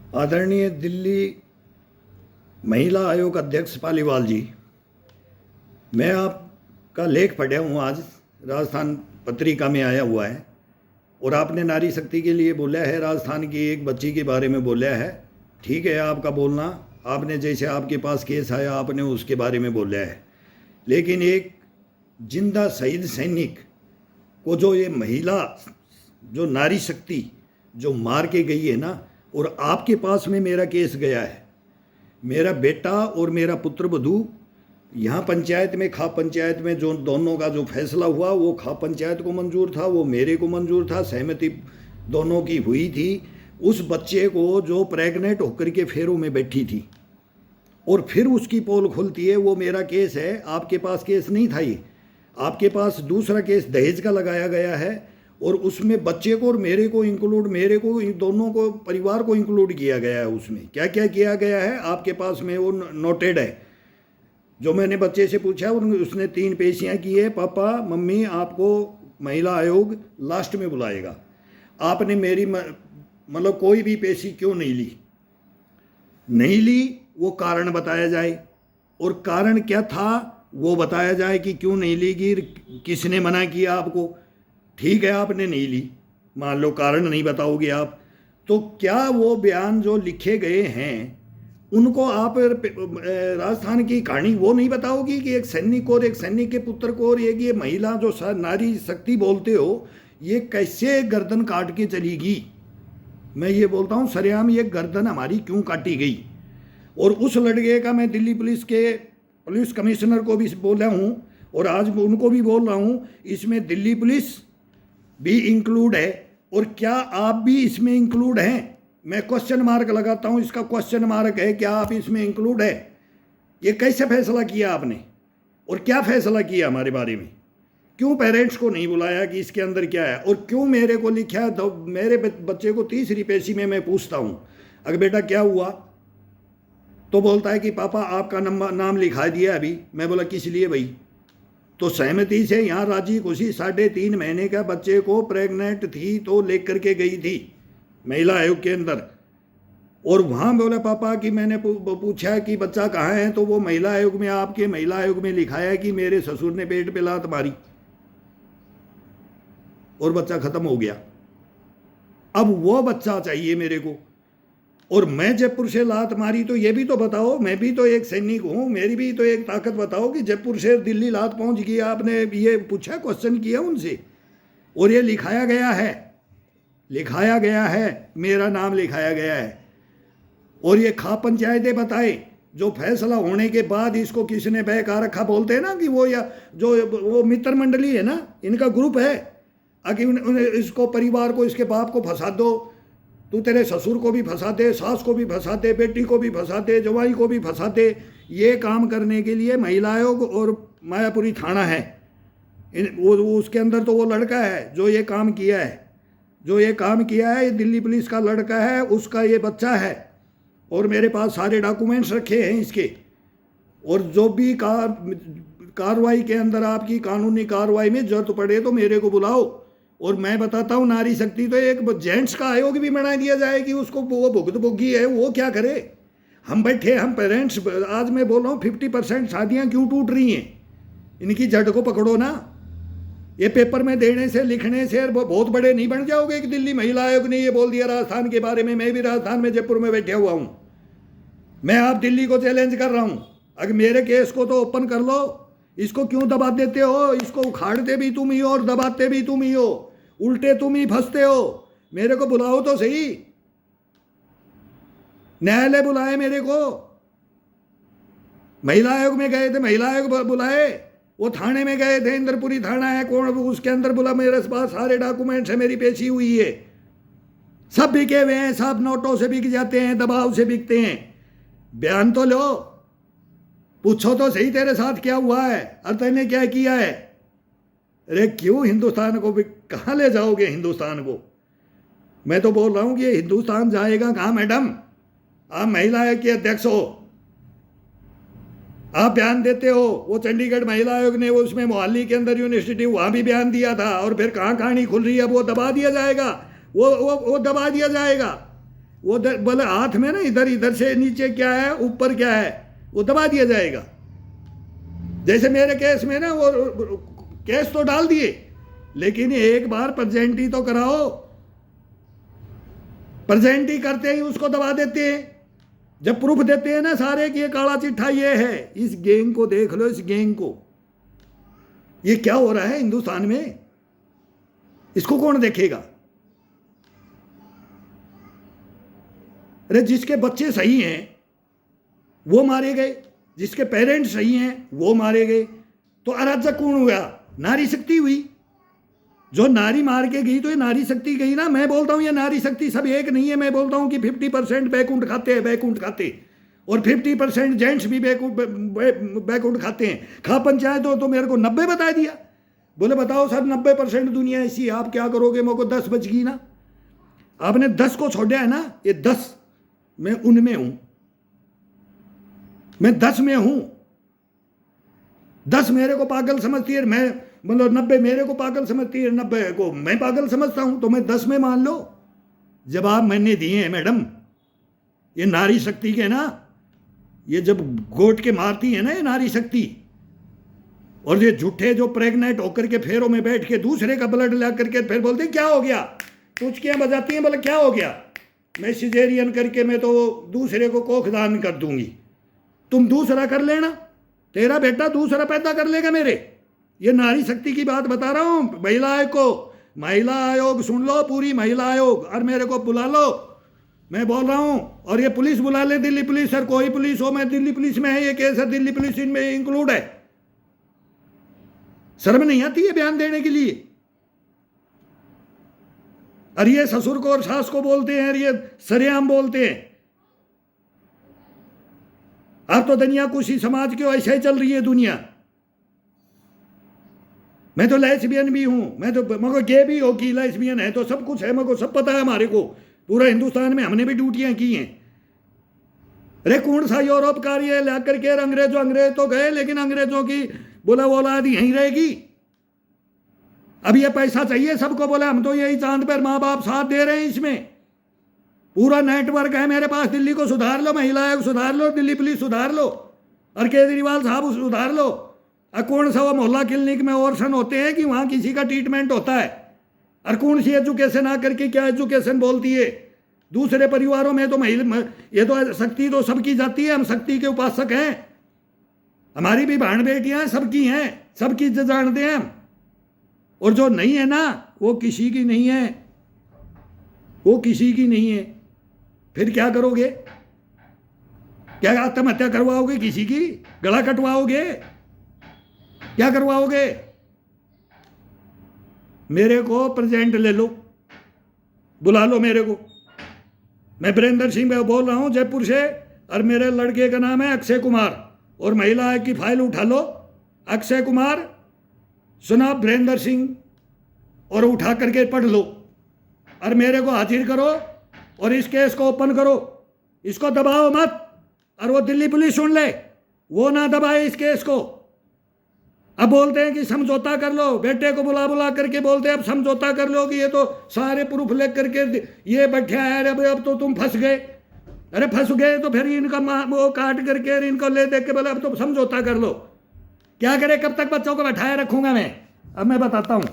आदरणीय दिल्ली महिला आयोग अध्यक्ष पालीवाल जी, मैं आपका लेख पढ़ा हूँ, आज राजस्थान पत्रिका में आया हुआ है और आपने नारी शक्ति के लिए बोला है, राजस्थान की एक बच्ची के बारे में बोला है। ठीक है आपका बोलना, आपने जैसे आपके पास केस आया आपने उसके बारे में बोला है, लेकिन एक जिंदा शहीद सैनिक को जो ये महिला जो नारी शक्ति जो मार के गई है ना, और आपके पास में मेरा केस गया है। मेरा बेटा और मेरा पुत्र वधू यहाँ पंचायत में, खाप पंचायत में जो दोनों का जो फैसला हुआ वो खाप पंचायत को मंजूर था, वो मेरे को मंजूर था, सहमति दोनों की हुई थी। उस बच्चे को जो प्रेग्नेंट होकर के फेरों में बैठी थी और फिर उसकी पोल खुलती है, वो मेरा केस है। आपके पास केस नहीं था, ये आपके पास दूसरा केस दहेज का लगाया गया है और उसमें बच्चे को और मेरे को इंक्लूड, मेरे को दोनों को परिवार को इंक्लूड किया गया है। उसमें क्या क्या किया गया है आपके पास में वो नोटेड है। जो मैंने बच्चे से पूछा उसने 3 पेशियाँ की है, पापा मम्मी आपको महिला आयोग लास्ट में बुलाएगा। आपने मेरी मतलब कोई भी पेशी क्यों नहीं ली, नहीं ली, वो कारण बताया जाए, और कारण क्या था वो बताया जाए कि क्यों नहीं ली, कि किसने मना किया आपको। ठीक है आपने नहीं ली, मान लो कारण नहीं बताओगे आप, तो क्या वो बयान जो लिखे गए हैं उनको आप राजस्थान की कहानी वो नहीं बताओगी कि एक सैनिक और एक सैनिक के पुत्र को और एक ये महिला जो नारी शक्ति बोलते हो, ये कैसे गर्दन काट के चलेगी। मैं ये बोलता हूँ सरेआम ये गर्दन हमारी क्यों काटी गई। और उस लड़के का मैं दिल्ली पुलिस के पुलिस कमिश्नर को भी बोला हूँ और आज उनको भी बोल रहा हूँ, इसमें दिल्ली पुलिस भी इंक्लूड है और क्या आप भी इसमें इंक्लूड हैं। मैं क्वेश्चन मार्क लगाता हूँ, इसका क्वेश्चन मार्क है, क्या आप इसमें इंक्लूड है। ये कैसे फैसला किया आपने और क्या फैसला किया हमारे बारे में, क्यों पेरेंट्स को नहीं बुलाया कि इसके अंदर क्या है, और क्यों मेरे को लिखा है। तो मेरे बच्चे को तीसरी पेशी में मैं पूछता हूँ अगर बेटा क्या हुआ, तो बोलता है कि पापा आपका नाम लिखा दिया अभी। मैं बोला किस लिए भाई, तो सहमति से यहाँ राजी खुशी 3.5 महीने का बच्चे को प्रेग्नेंट थी तो लेकर के गई थी महिला आयोग के अंदर, और वहाँ बोला पापा कि मैंने पूछा कि बच्चा कहाँ है, तो वो महिला आयोग में, आपके महिला आयोग में लिखा है कि मेरे ससुर ने पेट पे लात मारी और बच्चा खत्म हो गया। अब वो बच्चा चाहिए मेरे को, और मैं जयपुर से लात मारी, तो ये भी तो बताओ, मैं भी तो एक सैनिक हूँ, मेरी भी तो एक ताकत बताओ कि जयपुर से दिल्ली लात पहुँच गई। आपने ये पूछा, क्वेश्चन किया उनसे, और ये लिखाया गया है, लिखाया गया है, मेरा नाम लिखाया गया है। और ये खाप पंचायतें बताए जो फैसला होने के बाद इसको किसने बहका रखा, बोलते हैं ना कि वो या जो वो मित्र मंडली है ना, इनका ग्रुप है, अगर इसको परिवार को, इसके बाप को फंसा दो, तू तेरे ससुर को भी फंसा दे, सास को भी फंसा दे, बेटी को भी फंसा दे, जवाई को भी फंसा दे। ये काम करने के लिए महिला आयोग और मायापुरी थाना है, वो उसके अंदर तो वो लड़का है जो ये काम किया है, जो ये काम किया है, ये दिल्ली पुलिस का लड़का है, उसका ये बच्चा है, और मेरे पास सारे डॉक्यूमेंट्स रखे हैं इसके। और जो भी कार्रवाई के अंदर आपकी कानूनी कार्रवाई में जरूरत पड़े तो मेरे को बुलाओ, और मैं बताता हूँ नारी शक्ति तो एक जेंट्स का आयोग भी बना दिया जाए कि उसको वो भुगतभोगी है, वो क्या करे। हम बैठे, हम पेरेंट्स, आज मैं बोल रहा हूँ 50% शादियाँ क्यों टूट रही हैं, इनकी जड़ को पकड़ो ना। ये पेपर में देने से, लिखने से बहुत बड़े नहीं बन जाओगे कि दिल्ली महिला आयोग ने ये बोल दिया राजस्थान के बारे में। मैं भी राजस्थान में जयपुर में बैठा हुआ हूँ, मैं आप दिल्ली को चैलेंज कर रहा हूँ, अगर मेरे केस को तो ओपन कर लो। इसको क्यों दबा देते हो, इसको उखाड़ते भी तुम ही हो और दबाते भी तुम ही हो, उल्टे तुम ही फंसते हो। मेरे को बुलाओ तो सही, न्यायालय बुलाए मेरे को, महिला आयोग में गए थे, महिला आयोग बुलाए, वो थाने में गए थे, इंद्रपुरी थाना है, कौन उसके अंदर बुला, मेरे पास सारे डॉक्यूमेंट्स है, मेरी पेशी हुई है, सब बिके हुए हैं, सब नोटों से बिक जाते हैं, दबाव से बिकते हैं। बयान तो लो, पूछो तो सही तेरे साथ क्या हुआ है और तूने क्या किया है। अरे क्यों हिंदुस्तान को भी कहाँ ले जाओगे हिंदुस्तान को। मैं तो बोल रहा हूँ कि ये हिंदुस्तान जाएगा कहाँ मैडम, आप महिला आयोग के अध्यक्ष हो, आप बयान देते हो। वो चंडीगढ़ महिला आयोग ने वो उसमें मोहाली के अंदर यूनिवर्सिटी वहाँ भी बयान दिया था, और फिर कहाँ कहानी खुल रही है वो दबा दिया जाएगा, वो दबा दिया जाएगा। वो बोले हाथ में ना इधर इधर से नीचे क्या है ऊपर क्या है वो दबा दिया जाएगा। जैसे मेरे केस में ना वो केस तो डाल दिए, लेकिन एक बार प्रेजेंट ही तो कराओ। प्रेजेंट ही करते ही उसको दबा देते हैं। जब प्रूफ देते हैं ना सारे कि ये काला चिट्ठा ये है, इस गैंग को देख लो, इस गैंग को। ये क्या हो रहा है हिंदुस्तान में, इसको कौन देखेगा? अरे जिसके बच्चे सही हैं वो मारे गए, जिसके पेरेंट्स सही हैं वो मारे गए, तो अराजक कौन हुआ? नारी शक्ति हुई। जो नारी मार के गई तो ये नारी शक्ति गई ना। मैं बोलता हूं ये नारी शक्ति सब एक नहीं है। मैं बोलता हूं कि 50% बैकुंठ खाते हैं, बैकुंठ खाते, और 50% जेंट्स भी बैकुंठ खाते हैं। खा पंचायत तो मेरे को 90 बता दिया। बोले बताओ सर 90% दुनिया ऐसी है, आप क्या करोगे? मेरे को 10 बच गई ना। आपने 10 को छोड़ा है ना, ये 10 मैं उनमें हूं, मैं 10 में हूं। 10 मेरे को पागल समझती है, मैं मतलब 90 मेरे को पागल समझती है, 90 को मैं पागल समझता हूं, तो मैं 10 में मान लो। जवाब मैंने दिए हैं मैडम। ये नारी शक्ति के ना, ये जब घोट के मारती है ना ये नारी शक्ति, और ये झूठे जो प्रेग्नेंट होकर के फेरों में बैठ के दूसरे का ब्लड ला करके फिर बोलते क्या हो गया, टुचकियां बजाती हैं, बोले क्या हो गया, मैं सिजेरियन करके मैं तो दूसरे को कोखदान कर दूंगी, तुम दूसरा कर लेना, तेरा बेटा दूसरा पैदा कर लेगा मेरे। ये नारी शक्ति की बात बता रहा हूं। महिला आयोग को, महिला आयोग सुन लो, पूरी महिला आयोग, और मेरे को बुला लो, मैं बोल रहा हूं। और ये पुलिस बुला ले, दिल्ली पुलिस, सर कोई पुलिस हो, मैं दिल्ली पुलिस में है, ये केस है दिल्ली पुलिस इनमें इंक्लूड है। शर्म नहीं आती है बयान देने के लिए? और ये ससुर को और सास को बोलते हैं, ये सरेआम बोलते हैं। अब तो दुनिया कुछ ही समाज के ऐसे ही चल रही है दुनिया। मैं तो लेस्बियन भी हूं, मैं तो मेरे को गे भी हो कि लेस्बियन है तो सब कुछ है, मेरे को सब पता है। हमारे को पूरा हिंदुस्तान में हमने भी ड्यूटियां की हैं। अरे कौन सा यूरोप कार्य ला करके अंग्रेज तो गए, लेकिन अंग्रेजों की बोला औलाद यहीं रहेगी। अब ये पैसा चाहिए सबको, बोला हम तो यही चांद पर माँ बाप साथ दे रहे हैं, इसमें पूरा नेटवर्क है मेरे पास। दिल्ली को सुधार लो, महिला आयोग सुधार लो, दिल्ली पुलिस सुधार लो, और केजरीवाल साहब सुधार लो। कौन सा वो मोहल्ला क्लिनिक में ऑर्सन होते हैं कि वहां किसी का ट्रीटमेंट होता है? और कौन सी एजुकेशन आकर के क्या एजुकेशन बोलती है? दूसरे परिवारों में तो महिला, ये तो शक्ति तो सबकी जाती है, हम शक्ति के उपासक हैं। हमारी भी बहन बेटियां सबकी हैं, सबकी इज्जत जानते हैं हम। और जो नहीं है ना वो किसी की नहीं है, वो किसी की नहीं है। फिर क्या करोगे? क्या आत्महत्या करवाओगे? किसी की गला कटवाओगे? क्या करवाओगे? मेरे को प्रेजेंट ले लो, बुला लो मेरे को। मैं वीरेंद्र सिंह बोल रहा हूं जयपुर से, और मेरे लड़के का नाम है अक्षय कुमार, और महिला आयोग की फाइल उठा लो, अक्षय कुमार सुना वीरेंद्र सिंह, और उठा करके पढ़ लो, और मेरे को हाजिर करो, और इस केस को ओपन करो। इसको दबाओ मत, और वो दिल्ली पुलिस सुन ले, वो ना दबाए इस केस को। अब बोलते हैं कि समझौता कर लो, बेटे को बुला बुला करके बोलते हैं अब समझौता कर लो, कि ये तो सारे प्रूफ ले करके ये बैठा है, अब तो तुम फंस गए। अरे फंस गए तो फिर इनका वो काट करके इनको ले दे के बोले अब तो समझौता कर लो। क्या करे, कब तक बच्चों को बैठाए रखूंगा मैं? अब मैं बताता हूं।